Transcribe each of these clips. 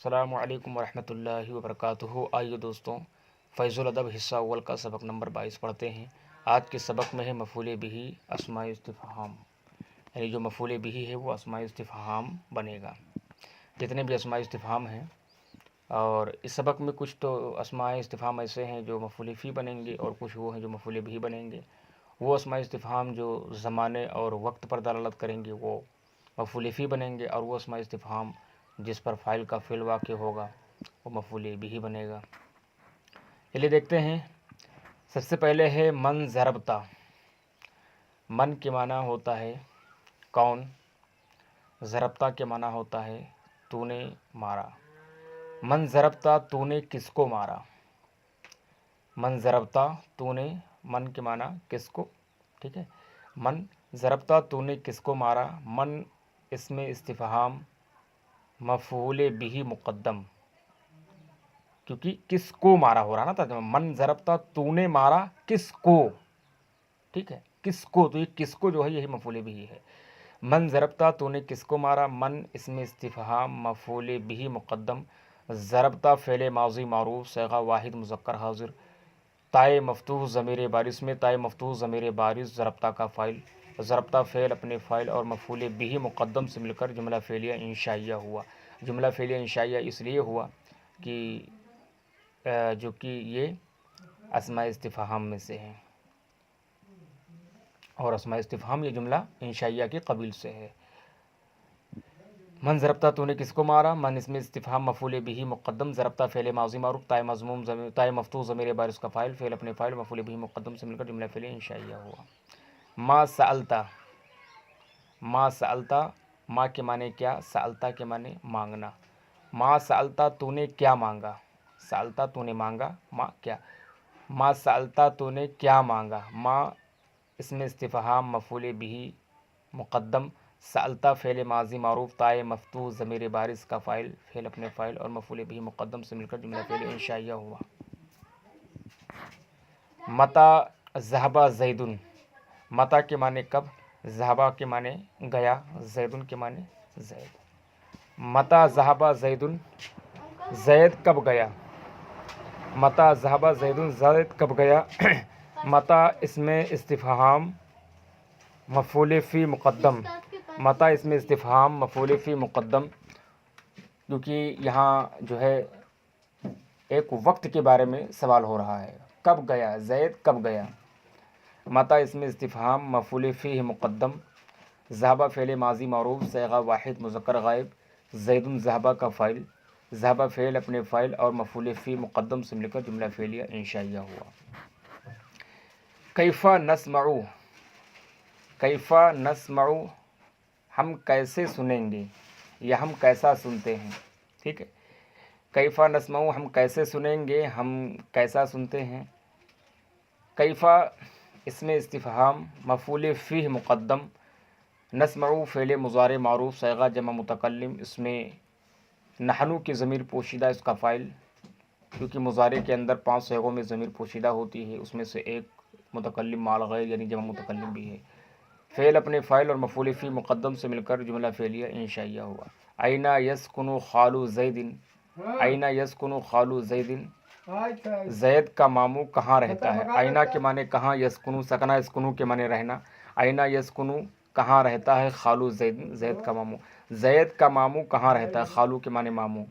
السلام علیکم ورحمۃ اللہ وبرکاتہ۔ آئیے دوستوں، فیض الادب حصہ اول کا سبق نمبر 22 پڑھتے ہیں۔ آج کے سبق میں ہے مفعول بہ اسماء استفہام، یعنی جو مفعول بہ ہے وہ اسماء استفہام بنے گا۔ جتنے بھی اسماء استفہام ہیں، اور اس سبق میں کچھ تو اسماء استفہام ایسے ہیں جو مفعول فی بنیں گے، اور کچھ وہ ہیں جو مفعول بہ بنیں گے۔ وہ اسماء استفہام جو زمانے اور وقت پر دلالت کریں گے وہ مفعول فی بنیں گے، اور وہ اسماء استفہام جس پر فاعل کا فعل واقع ہوگا وہ مفعول بہ بنے گا۔ چلیے دیکھتے ہیں۔ سب سے پہلے ہے من ضربتا۔ من کے معنی ہوتا ہے کون، ضربتا کے معنی ہوتا ہے تو نے مارا۔ من ضربتا، تو نے کس کو مارا۔ من ضربتا، تو نے، من کے معنی کس کو، ٹھیک ہے۔ من ضربتا، تو نے کس کو مارا۔ من اسم استفہام مفعول بہ مقدم، کیونکہ کس کو مارا ہو رہا نا ترجمہ۔ من ضربتا، تو نے مارا کس کو، ٹھیک ہے، کس کو، تو یہ کس کو جو ہے یہی مفعول بہ ہے۔ من ضربتا، تو نے کس کو مارا۔ من اسم استفہام مفعول بہ مقدم، ضربتا فعل ماضی معروف صیغہ واحد مذکر حاضر، تائے مفتوح ضمیر بارز میں تائے مفتوح ضمیر بارز ضربتا کا فاعل، ضربتا فعل اپنے فاعل اور مفعول بہ مقدم سے مل کر جملہ فعلیہ انشائیہ ہوا۔ جملہ فعلیہ انشائیہ اس لیے ہوا کہ جو کہ یہ اسماء استفہام میں سے ہیں، اور اسماء استفہام یہ جملہ انشائیہ کے قبیل سے ہے۔ من ضربتا، تو نے کس کو مارا۔ من اسم استفہام مفعول بہ مقدم، ضربتا فعل ماضی معروف تائے مفتوح ضمیر بارز کا فاعل، فعل اپنے فاعل مفعول بہ مقدم سے مل کر جملہ فعلیہ انشائیہ ہوا۔ ما سألتا، ما سألتا، ما کے معنی کیا، سألتا کے معنی مانگنا۔ ما سألتا، تو نے کیا مانگا۔ سألتا تو نے مانگا، ما کیا۔ ما سألتا، تو نے کیا مانگا۔ ما اسم استفہام مفعول بہ مقدم، سألتا فعل ماضی معروف تائے مفتوح ضمیر بارز کا فاعل، فعل اپنے فاعل اور مفعول بہ مقدم سے مل کر جملہ فعلیہ انشائیہ ہوا۔ متی ذهب زید، متی کے معنی کب، ذهب کے معنی گیا، زید کے معنی زید۔ متی ذهب زید، زید کب گیا۔ متی ذهب زید، زید کب گیا۔ متی اسم استفہام مفعول فی مقدم، متی اسم استفہام مفعول فی مقدم، کیونکہ یہاں جو ہے ایک وقت کے بارے میں سوال ہو رہا ہے، کب گیا، زید کب گیا۔ متی اسم استفہام مفعول فی مقدم، ذهب فعل ماضی معروف صیغہ واحد مذکر غائب، زید ذهب کا فاعل، ذهب فعل اپنے فاعل اور مفعول فی مقدم سے مل کر جملہ فعلیہ انشائیہ ہوا۔ کیف نسمع، کیف نسمع، ہم کیسے سنیں گے یا ہم کیسا سنتے ہیں، ٹھیک ہے۔ کیف نسمع، ہم کیسے سنیں گے، ہم کیسا سنتے ہیں۔ کیف اسم استفہام مفعول فی مقدم، نسمع فعل مضارع معروف صیغہ جمع متکلم، اس میں نحنو کی ضمیر پوشیدہ اس کا فاعل، کیونکہ مضارع کے اندر 5 صیغوں میں ضمیر پوشیدہ ہوتی ہے، اس میں سے ایک متکلم مال غیر یعنی جمع متکلم بھی ہے۔ فعل اپنے فاعل اور مفعول فی مقدم سے مل کر جملہ فعلیہ انشائیہ ہوا۔ این یسکن خال زید، این یسکن خال زید، زید کا ماموں کہاں رہتا ہے۔ اینا کے معنی کہاں، یسکنو سکنا یسکنو کے معنی رہنا، اینا یسکنو کہاں رہتا ہے، خالو زید زید کا ماموں، زید کا ماموں کہاں رہتا ہے، خالو کے معنی ماموں۔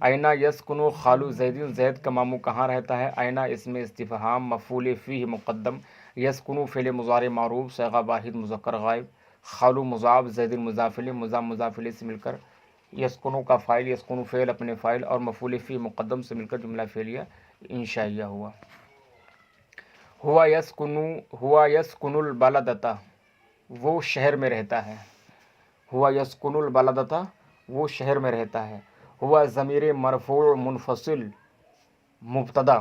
اینا یسکنو خالو زید، زید کا ماموں کہاں رہتا ہے۔ اینا اسم استفہام مفعول فیہ مقدم، یسکنو فعل مضارع معروف صیغہ واحد مذکر غائب، خالو مضاف زید مضاف الیہ، مضاف الیہ سے مل کر یسکنو کا فاعل، یسکنو فعل اپنے فاعل اور مفعول فیہ مقدم سے مل کر جملہ فعلیہ انشائیہ ہوا۔ ہوا یسکنو، ہوا یسکن البلدۃ، وہ شہر میں رہتا ہے۔ ہوا یسکن البلدۃ، وہ شہر میں رہتا ہے۔ ہوا ضمیر مرفوع منفصل مبتدا،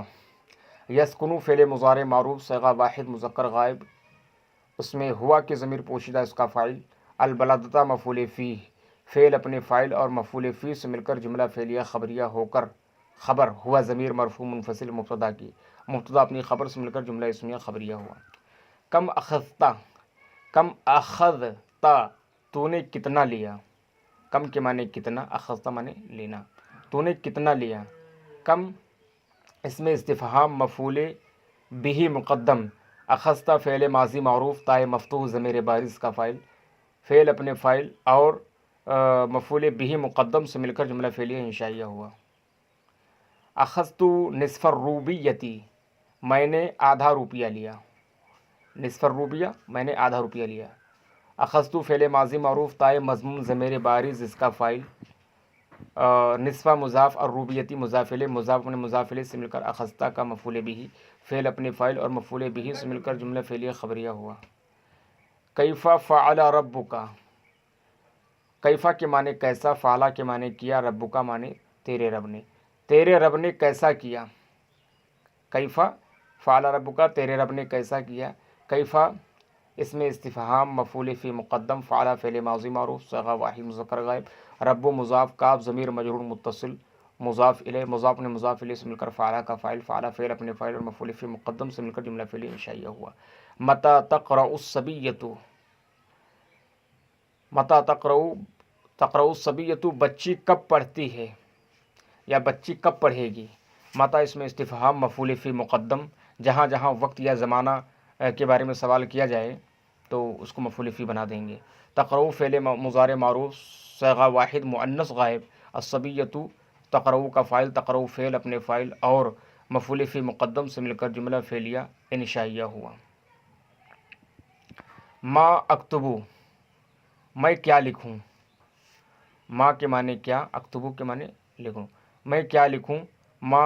یسکنو فعل مضارع معروف صیغہ واحد مذکر غائب، اس میں ہوا کی ضمیر پوشیدہ اس کا فاعل، البلدۃ مفعول فیہ، فعل اپنے فاعل اور مفعول فیہ سے مل کر جملہ فعلیہ خبریہ ہو کر خبر ہوا ضمیر مرفوع منفصل مبتدا کی، مبتدا اپنی خبر سے مل کر جملہ اسمیہ خبریہ ہوا۔ کم اخذتا، کم اخذتا، تو نے کتنا لیا۔ کم کے معنی کتنا، اخذتا معنی لینا۔ تو نے کتنا لیا. کم اس میں استفہام مفعول بہ مقدم. اخذت فعل ماضی معروف تائے مفتوح ضمیر بارز کا فاعل، فعل اپنے فاعل اور مفعول بہ مقدم سے مل کر جملہ فعلیہ انشائیہ ہوا. اخذت نصف الروبیتی، میں نے آدھا روپیہ لیا. نصف الروبیہ میں نے آدھا روپیہ لیا. اخذت فعل ماضی معروف تائے مضموم ضمیر بارز اس کا فاعل، نصفہ مضاف الروبیتی مضاف الیہ، مضاف اپنے مضاف الیہ سے مل کر اخذت کا مفعول بہ، فعل اپنے فاعل اور مفعول بہ سے مل کر جملہ فعلیہ خبریہ ہوا. کیف فعل ربک، کیفا کے معنی کیسا، فعلا کے معنی کیا، ربک کا معنی تیرے رب نے. تیرے رب نے کیسا کیا. کیفا فعل ربک، تیرے رب نے کیسا کیا. کیفا اس میں استفہام مفعول فی مقدم، فعل فعل ماضی معروف صیغہ واحد مذکر غائب، رب مضاف، کاف ضمیر مجرور متصل مضاف الیہ، مضاف نے مضاف الیہ سے مل کر فعل کا فاعل، فعل فعل اپنے فاعل اور مفعول فی مقدم سے مل کر جملہ فعلیہ انشائیہ ہوا. متی تقرأ الصبیۃ، متی تقرأ الصبیۃ بچی کب پڑھتی ہے یا بچی کب پڑھے گی. متی اس میں استفہام مفعول فی مقدم، جہاں جہاں وقت یا زمانہ کے بارے میں سوال کیا جائے تو اس کو مفعول فی بنا دیں گے. تقرأ فعل مضارع معروف صیغہ واحد مؤنث غائب، الصبیۃ تقرأ کا فاعل، تقرأ فعل اپنے فاعل اور مفعول فی مقدم سے مل کر جملہ فعلیہ انشائیہ ہوا. ما اکتبو میں کیا لکھوں. ما کے معنی کیا، اکتبو کے معنی لکھوں. میں کیا لکھوں. ما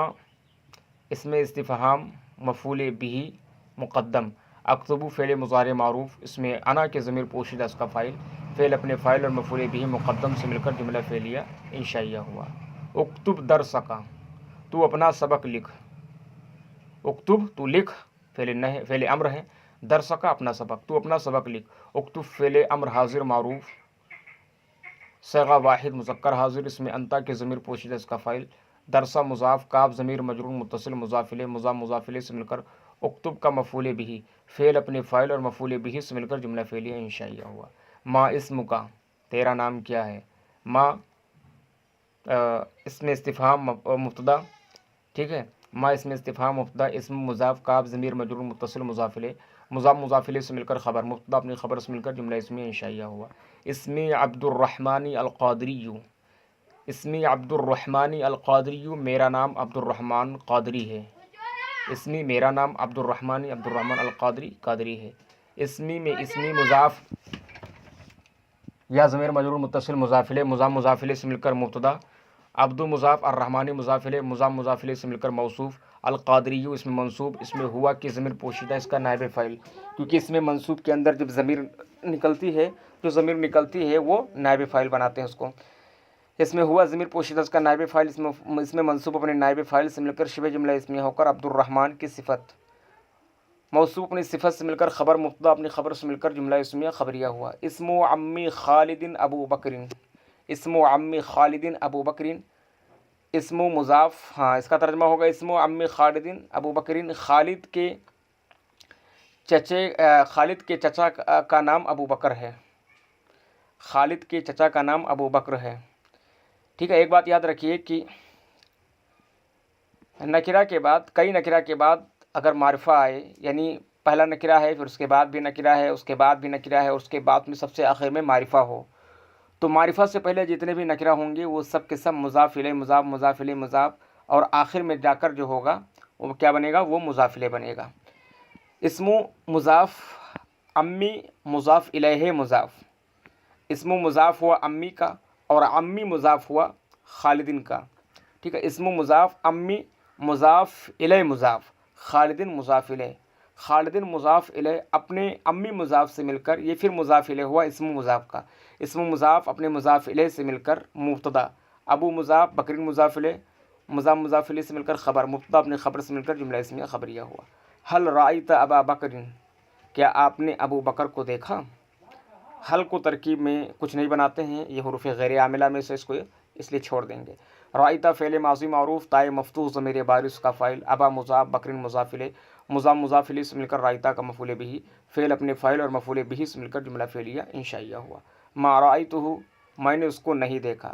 اس میں استفہام مفعول بہ مقدم، اکتبو فعل مضارع معروف، اس میں انا کے ضمیر پوشیدہ اس کا فاعل، فعل اپنے فاعل اور مفعول بہ مقدم سے مل کر جملہ فعلیہ انشائیہ ہوا. اکتب درسک تو اپنا سبق لکھ. اکتب تو لکھ فعل امر ہے، درسک اپنا سبق، تو اپنا سبق لکھ. اکتب فعل امر حاضر معروف صیغہ واحد مذکر حاضر، اس میں انتا کے ضمیر پوشیدہ اس کا فاعل، درسہ مضاف، کاف ضمیر مجرور متصل مضاف الیہ، مضاف الیہ سے مل کر اکتب کا مفعول بہ، فعل اپنے فاعل اور مفعول بہ سے مل کر جملہ فعلیہ انشائیہ ہوا. ما اسم کا تیرا نام کیا ہے. ما اس میں استفہام مبتدا، ٹھیک ہے. ما اس میں استفہام مبتدا، اسم مضاف، کاف ضمیر مجرور متصل مضاف الیہ، مضاف الیہ سے مل کر خبر، مبتدا اپنی خبر سے مل کر جملہ اسمیہ انشائیہ ہوا. اسمی عبد الرحمن القادری، اسمی عبد الرحمن القادری میرا نام عبد الرحمن قادری ہے. اسمی میرا نام عبد الرحمن القادری قادری ہے. اسمی میں اسمی مضاف یا ضمیر مجرور متصل مضاف الیہ، مضاف الیہ سے مل کر مبتدا، عبد مضاف، الرحمن مضاف الیہ، مضاف الیہ سے مل کر موصوف، القادری اس میں منصوب، اس میں ہوا کی ضمیر پوشیدہ اس کا نائب فاعل، کیونکہ اس میں منصوب کے اندر جب ضمیر نکلتی ہے وہ نائب فاعل بناتے ہیں اس کو. اس میں ہوا ضمیر پوشیدہ اس کا نائب فاعل، اس میں منصوب اپنے نائب فاعل سے مل کر شبہ جملہ اسمیہ ہو کر عبد الرحمن کی صفت، موصوف اپنی صفت سے مل کر خبر، مبتدا اپنی خبر سے مل کر جملہ اسمیہ خبریہ ہوا. اسم عمی خالد ابو بکر، اسم عمی خالد ابو بکر، اسم مضاف، ہاں اس کا ترجمہ ہوگا اسم عمی خالد ابو بکر، خالد کے چچا کا نام ابو بکر ہے. خالد کے چچا کا نام ابو بکر ہے. ٹھیک ہے. ایک بات یاد رکھیے کہ نکرہ کے بعد، کئی نکرہ کے بعد اگر معرفہ آئے، یعنی پہلا نکرہ ہے پھر اس کے بعد بھی نکرہ ہے، اس کے بعد بھی نکرہ ہے اور اس کے بعد میں سب سے آخر میں معرفہ ہو، تو معرفہ سے پہلے جتنے بھی نکرہ ہوں گے وہ سب کے سب مضاف الیہ مضاف اور آخر میں جا کر جو ہوگا وہ کیا بنے گا، وہ مضاف الیہ بنے گا. اسم مضاف امی مضاف الیہ مضاف، اسم مضاف ہوا امی کا اور امی مضاف ہوا خالدین کا. ٹھیک ہے. اسم مضاف امی مضاف الیہ مضاف، خالدین مضاف الیہ، خالدین مضاف الیہ اپنے امی مضاف سے مل کر یہ پھر مضاف الیہ ہوا اسم مضاف کا. اسم مضاف اپنے مضاف الیہ سے مل کر مبتدا، ابو مضاف، بکرین مضاف الیہ، مضاف الیہ سے مل کر خبر، مبتدا اپنے خبر سے مل کر جملہ اسمیہ خبریہ ہوا. حل رأیت ابا بکر، کیا آپ نے ابو بکر کو دیکھا. حل کو ترکیب میں کچھ نہیں بناتے ہیں، یہ حروف غیر عاملہ میں سے اس کو اس لیے چھوڑ دیں گے. رأیت فعل ماضی معروف تائے مفتوح ضمیر بارز کا فاعل، ابا مضاف، بکرین مضاف الیہ، مضاف الیہ سے مل کر رأیت کا مفعول بہ، فعل اپنے فاعل اور مفعول بہ سے مل کر جملہ فعلیہ انشائیہ ہوا. ما رأیتہ میں نے اس کو نہیں دیکھا.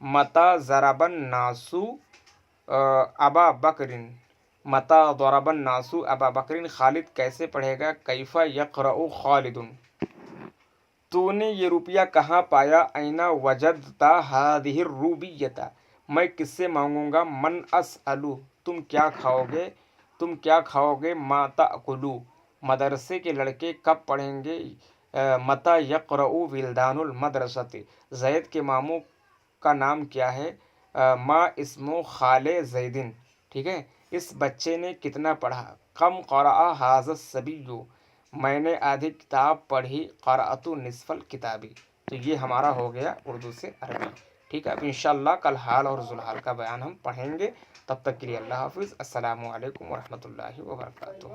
متا ضربن ناسو ابا بکرن، متا ضربن ناسو ابا بکرن، خالد کیسے پڑھے گا کیف یقرأ خالد، تو نے یہ روپیہ کہاں پایا اینا وجدتا ہذہ الروبیۃ، میں کس سے مانگوں گا من اسألو، تم کیا کھاؤ گے، تم کیا کھاؤ گے ما تأکلو، مدرسے کے لڑکے کب پڑھیں گے متی یقرأ ولدان المدرسۃ، زید کے ماموں کا نام کیا ہے ما اسم خال زیدن، ٹھیک ہے، اس بچے نے کتنا پڑھا کم قرأ ھذا الصبی، میں نے آدھی کتاب پڑھی قرأت نصف الکتابی۔ تو یہ ہمارا ہو گیا اردو سے عربی، ٹھیک ہے۔ اب انشاءاللہ کل حال اور ذوالحال کا بیان ہم پڑھیں گے، تب تک کے لیے اللہ حافظ، السلام علیکم ورحمۃ اللہ وبرکاتہ۔